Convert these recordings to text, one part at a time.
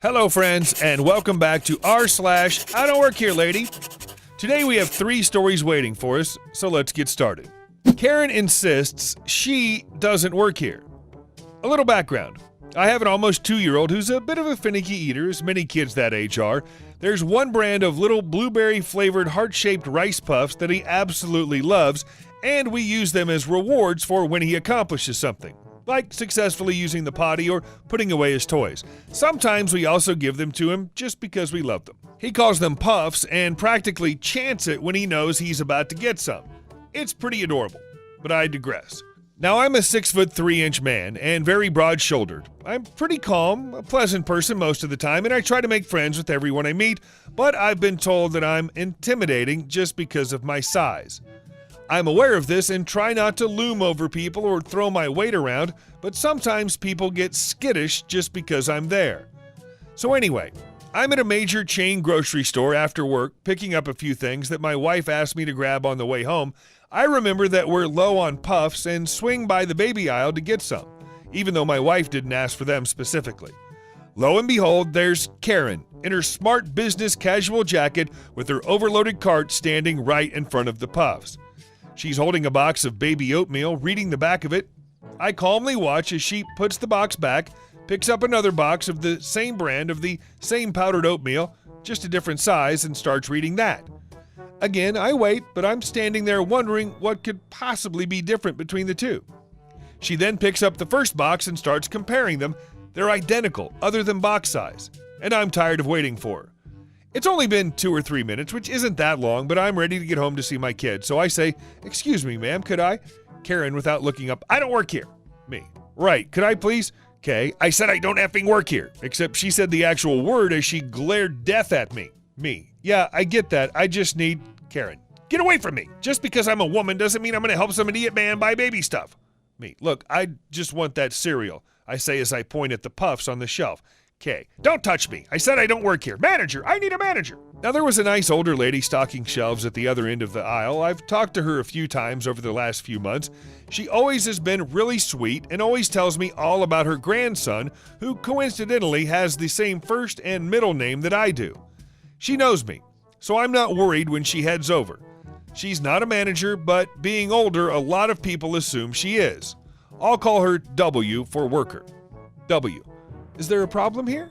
Hello, friends, and welcome back to r/IDontWorkHereLady. Today we have 3 stories waiting for us, so let's get started. Karen insists she doesn't work here. A little background. I have an almost 2-year-old who's a bit of a finicky eater, as many kids that age are. There's one brand of little blueberry-flavored heart-shaped rice puffs that he absolutely loves, and we use them as rewards for when he accomplishes something, like successfully using the potty or putting away his toys. Sometimes we also give them to him just because we love them. He calls them puffs and practically chants it when he knows he's about to get some. It's pretty adorable, but I digress. Now, I'm a 6'3" man and very broad-shouldered. I'm pretty calm, a pleasant person most of the time, and I try to make friends with everyone I meet, but I've been told that I'm intimidating just because of my size. I'm aware of this and try not to loom over people or throw my weight around, but sometimes people get skittish just because I'm there. So anyway, I'm at a major chain grocery store after work, picking up a few things that my wife asked me to grab on the way home. I remember that we're low on puffs and swing by the baby aisle to get some, even though my wife didn't ask for them specifically. Lo and behold, there's Karen in her smart business casual jacket with her overloaded cart standing right in front of the puffs. She's holding a box of baby oatmeal, reading the back of it. I calmly watch as she puts the box back, picks up another box of the same brand of the same powdered oatmeal, just a different size, and starts reading that. Again, I wait, but I'm standing there wondering what could possibly be different between the two. She then picks up the first box and starts comparing them. They're identical, other than box size, and I'm tired of waiting for her. It's only been 2 or 3 minutes, which isn't that long, but I'm ready to get home to see my kid. So I say, "Excuse me, ma'am, could I?" Karen, without looking up, "I don't work here." Me. "Right, could I please?" "Okay, I said I don't effing work here." Except she said the actual word as she glared death at me. Me. "Yeah, I get that. I just need..." Karen. "Get away from me. Just because I'm a woman doesn't mean I'm going to help some idiot man buy baby stuff." Me. "Look, I just want that cereal," I say as I point at the puffs on the shelf. "Okay, don't touch me. I said I don't work here. Manager, I need a manager." Now, there was a nice older lady stocking shelves at the other end of the aisle. I've talked to her a few times over the last few months. She always has been really sweet and always tells me all about her grandson, who coincidentally has the same first and middle name that I do. She knows me, so I'm not worried when she heads over. She's not a manager, but being older, a lot of people assume she is. I'll call her W for worker. W. "Is there a problem here?"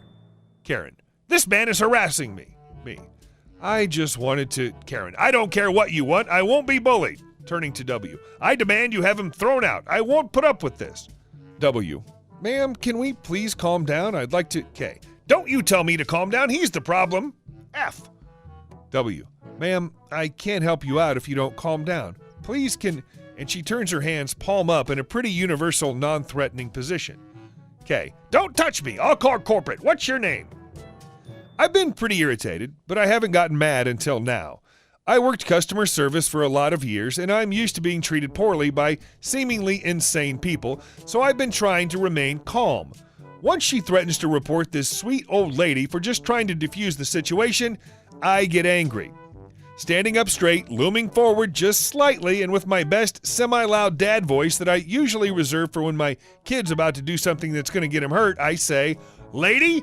Karen. "This man is harassing me." Me. "I just wanted to..." Karen. "I don't care what you want. I won't be bullied." Turning to W. "I demand you have him thrown out. I won't put up with this." W. "Ma'am, can we please calm down? I'd like to..." K. "Don't you tell me to calm down. He's the problem." F. W. "Ma'am, I can't help you out if you don't calm down. Please can..." And she turns her hands palm up in a pretty universal, non-threatening position. K. "Don't touch me. I'll call corporate. What's your name?" I've been pretty irritated, but I haven't gotten mad until now. I worked customer service for a lot of years, and I'm used to being treated poorly by seemingly insane people, so I've been trying to remain calm. Once she threatens to report this sweet old lady for just trying to defuse the situation, I get angry. Standing up straight, looming forward just slightly, and with my best semi-loud dad voice that I usually reserve for when my kid's about to do something that's going to get him hurt, I say, "Lady,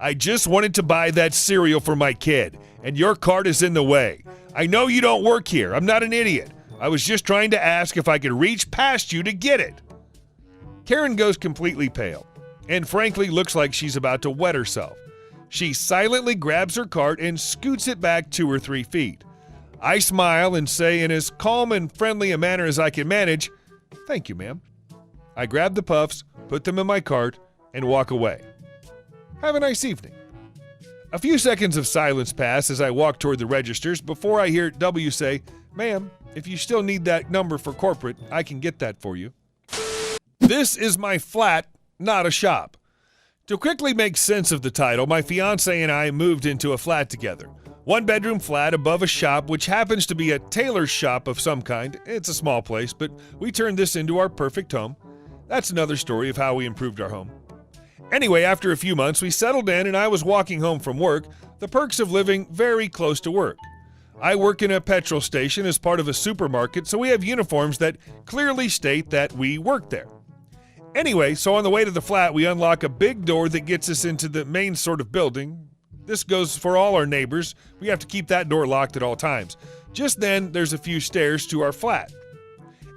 I just wanted to buy that cereal for my kid, and your cart is in the way. I know you don't work here. I'm not an idiot. I was just trying to ask if I could reach past you to get it." Karen goes completely pale, and frankly looks like she's about to wet herself. She silently grabs her cart and scoots it back 2 or 3 feet. I smile and say in as calm and friendly a manner as I can manage, "Thank you, ma'am." I grab the puffs, put them in my cart, and walk away. Have a nice evening. A few seconds of silence pass as I walk toward the registers before I hear W say, "Ma'am, if you still need that number for corporate, I can get that for you." This is my flat, not a shop. To quickly make sense of the title, my fiance and I moved into a flat together. 1-bedroom flat above a shop, which happens to be a tailor shop of some kind. It's a small place, but we turned this into our perfect home. That's another story of how we improved our home. Anyway, after a few months, we settled in and I was walking home from work, the perks of living very close to work. I work in a petrol station as part of a supermarket, so we have uniforms that clearly state that we work there. Anyway, so on the way to the flat, we unlock a big door that gets us into the main sort of building. This goes for all our neighbors. We have to keep that door locked at all times. Just then, there's a few stairs to our flat.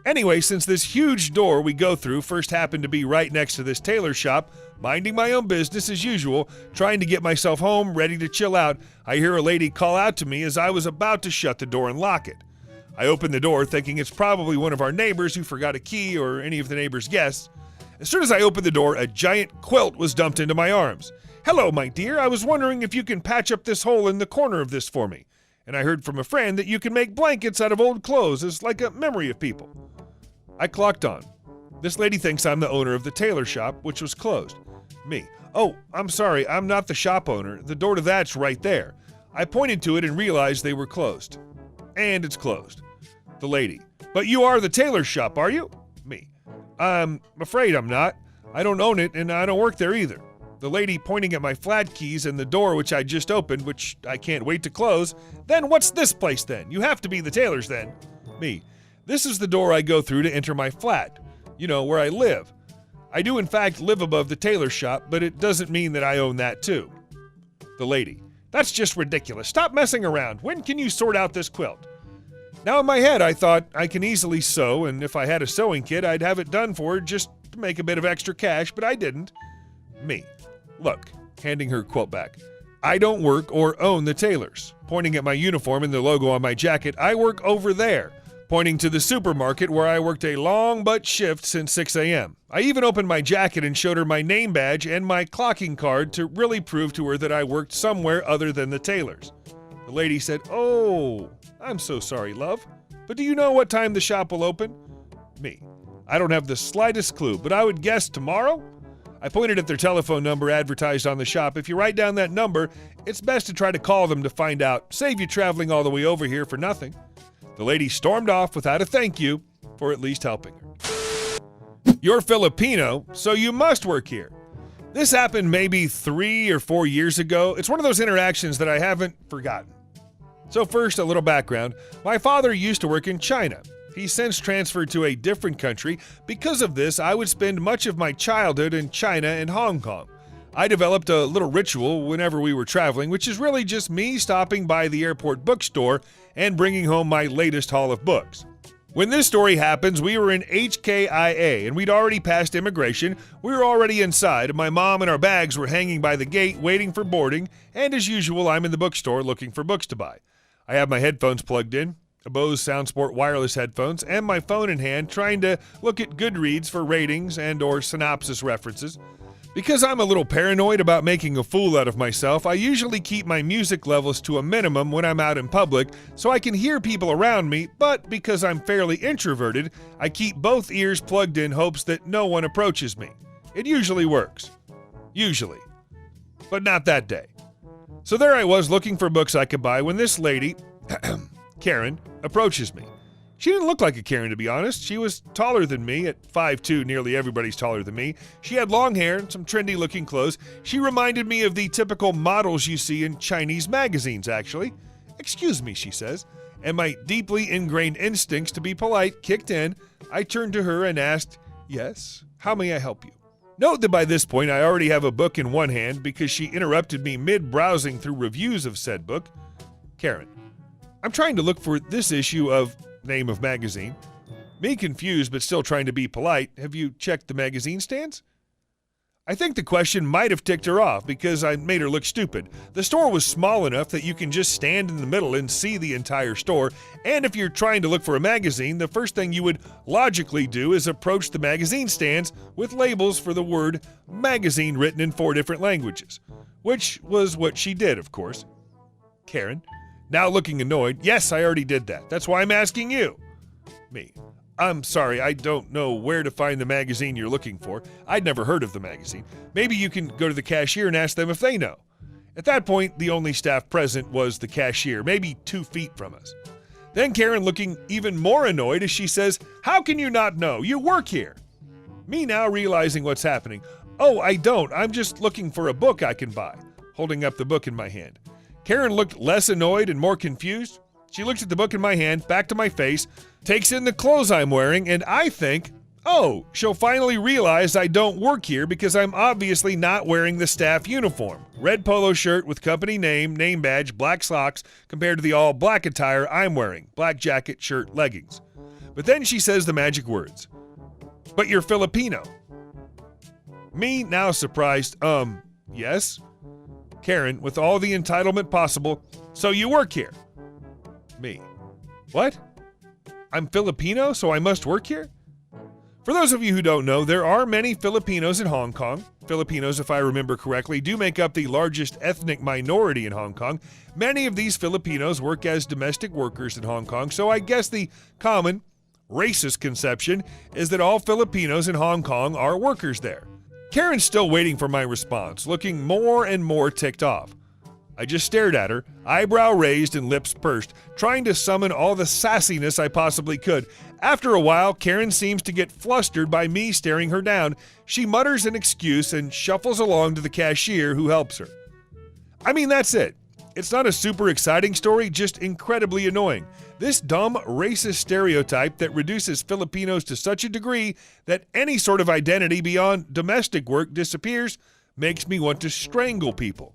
Anyway, since this huge door we go through first happened to be right next to this tailor shop, minding my own business as usual, trying to get myself home, ready to chill out, I hear a lady call out to me as I was about to shut the door and lock it. I open the door thinking it's probably one of our neighbors who forgot a key or any of the neighbors' guests. As soon as I opened the door, a giant quilt was dumped into my arms. "Hello, my dear. I was wondering if you can patch up this hole in the corner of this for me. And I heard from a friend that you can make blankets out of old clothes as like a memory of people." I clocked on. This lady thinks I'm the owner of the tailor shop, which was closed. Me. "Oh, I'm sorry. I'm not the shop owner. The door to that's right there." I pointed to it and realized they were closed. And it's closed. The lady. "But you are the tailor shop, are you?" Me. "I'm afraid I'm not. I don't own it and I don't work there either." The lady pointing at my flat keys and the door which I just opened, which I can't wait to close. "Then what's this place then? You have to be the tailor's then." Me. "This is the door I go through to enter my flat. You know, where I live. I do in fact live above the tailor shop, but it doesn't mean that I own that too." The lady. "That's just ridiculous. Stop messing around. When can you sort out this quilt?" Now in my head I thought I can easily sew, and if I had a sewing kit I'd have it done for her just to make a bit of extra cash, but I didn't. Me. "Look," handing her quilt back, "I don't work or own the tailors." Pointing at my uniform and the logo on my jacket, "I work over there." Pointing to the supermarket where I worked a long butt shift since 6 a.m. I even opened my jacket and showed her my name badge and my clocking card to really prove to her that I worked somewhere other than the tailors. The lady said, "Oh, I'm so sorry, love. But do you know what time the shop will open?" Me. "I don't have the slightest clue, but I would guess tomorrow." I pointed at their telephone number advertised on the shop. "If you write down that number, it's best to try to call them to find out. Save you traveling all the way over here for nothing." The lady stormed off without a thank you for at least helping her. You're Filipino, so you must work here. This happened maybe 3 or 4 years ago. It's one of those interactions that I haven't forgotten. So first, a little background. My father used to work in China. He's since transferred to a different country. Because of this, I would spend much of my childhood in China and Hong Kong. I developed a little ritual whenever we were traveling, which is really just me stopping by the airport bookstore and bringing home my latest haul of books. When this story happens, we were in HKIA and we'd already passed immigration. We were already inside, and my mom and our bags were hanging by the gate waiting for boarding, and as usual, I'm in the bookstore looking for books to buy. I have my headphones plugged in, a Bose SoundSport wireless headphones, and my phone in hand trying to look at Goodreads for ratings and or synopsis references. Because I'm a little paranoid about making a fool out of myself, I usually keep my music levels to a minimum when I'm out in public so I can hear people around me, but because I'm fairly introverted, I keep both ears plugged in hopes that no one approaches me. It usually works. Usually. But not that day. So there I was looking for books I could buy when this lady, Karen, approaches me. She didn't look like a Karen, to be honest. She was taller than me. At 5'2", nearly everybody's taller than me. She had long hair and some trendy-looking clothes. She reminded me of the typical models you see in Chinese magazines, actually. "Excuse me," she says, and my deeply ingrained instincts to be polite kicked in. I turned to her and asked, "Yes, how may I help you?" Note that by this point I already have a book in one hand because she interrupted me mid-browsing through reviews of said book. Karen: "I'm trying to look for this issue of name of magazine." Me confused but still trying to be polite. "Have you checked the magazine stands?" I think the question might have ticked her off because I made her look stupid. The store was small enough that you can just stand in the middle and see the entire store, and if you're trying to look for a magazine, the first thing you would logically do is approach the magazine stands with labels for the word magazine written in 4 different languages, which was what she did, of course. Karen, now looking annoyed: "Yes, I already did that. That's why I'm asking you." Me: "I'm sorry, I don't know where to find the magazine you're looking for. I'd never heard of the magazine. Maybe you can go to the cashier and ask them if they know." At that point, the only staff present was the cashier, maybe 2 feet from us. Then Karen looking even more annoyed as she says, "How can you not know? You work here." Me now realizing what's happening. "Oh, I don't. I'm just looking for a book I can buy." Holding up the book in my hand. Karen looked less annoyed and more confused. She looked at the book in my hand, back to my face, takes in the clothes I'm wearing, and I think Oh, she'll finally realize I don't work here because I'm obviously not wearing the staff uniform. Red polo shirt with company name, name badge, black socks, compared to the all black attire I'm wearing, black jacket, shirt, leggings. But then she says the magic words. But you're Filipino. Me, now surprised, yes? Karen, with all the entitlement possible, so you work here? Me, what? I'm Filipino, so I must work here? For those of you who don't know, there are many Filipinos in Hong Kong. Filipinos, if I remember correctly, do make up the largest ethnic minority in Hong Kong. Many of these Filipinos work as domestic workers in Hong Kong, so I guess the common, racist conception is that all Filipinos in Hong Kong are workers there. Karen's still waiting for my response, looking more and more ticked off. I just stared at her, eyebrow raised and lips pursed, trying to summon all the sassiness I possibly could. After a while, Karen seems to get flustered by me staring her down. She mutters an excuse and shuffles along to the cashier who helps her. I mean, that's it. It's not a super exciting story, just incredibly annoying. This dumb, racist stereotype that reduces Filipinos to such a degree that any sort of identity beyond domestic work disappears makes me want to strangle people.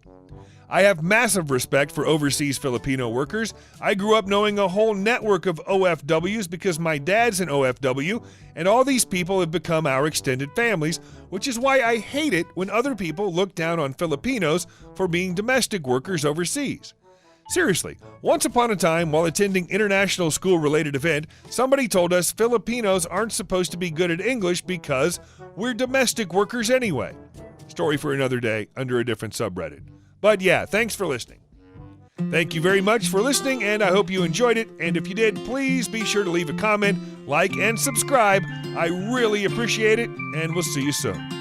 I have massive respect for overseas Filipino workers. I grew up knowing a whole network of OFWs because my dad's an OFW, and all these people have become our extended families, which is why I hate it when other people look down on Filipinos for being domestic workers overseas. Seriously, once upon a time, while attending international school-related event, somebody told us Filipinos aren't supposed to be good at English because we're domestic workers anyway. Story for another day under a different subreddit. But yeah, thanks for listening. Thank you very much for listening, and I hope you enjoyed it. And if you did, please be sure to leave a comment, like, and subscribe. I really appreciate it, and we'll see you soon.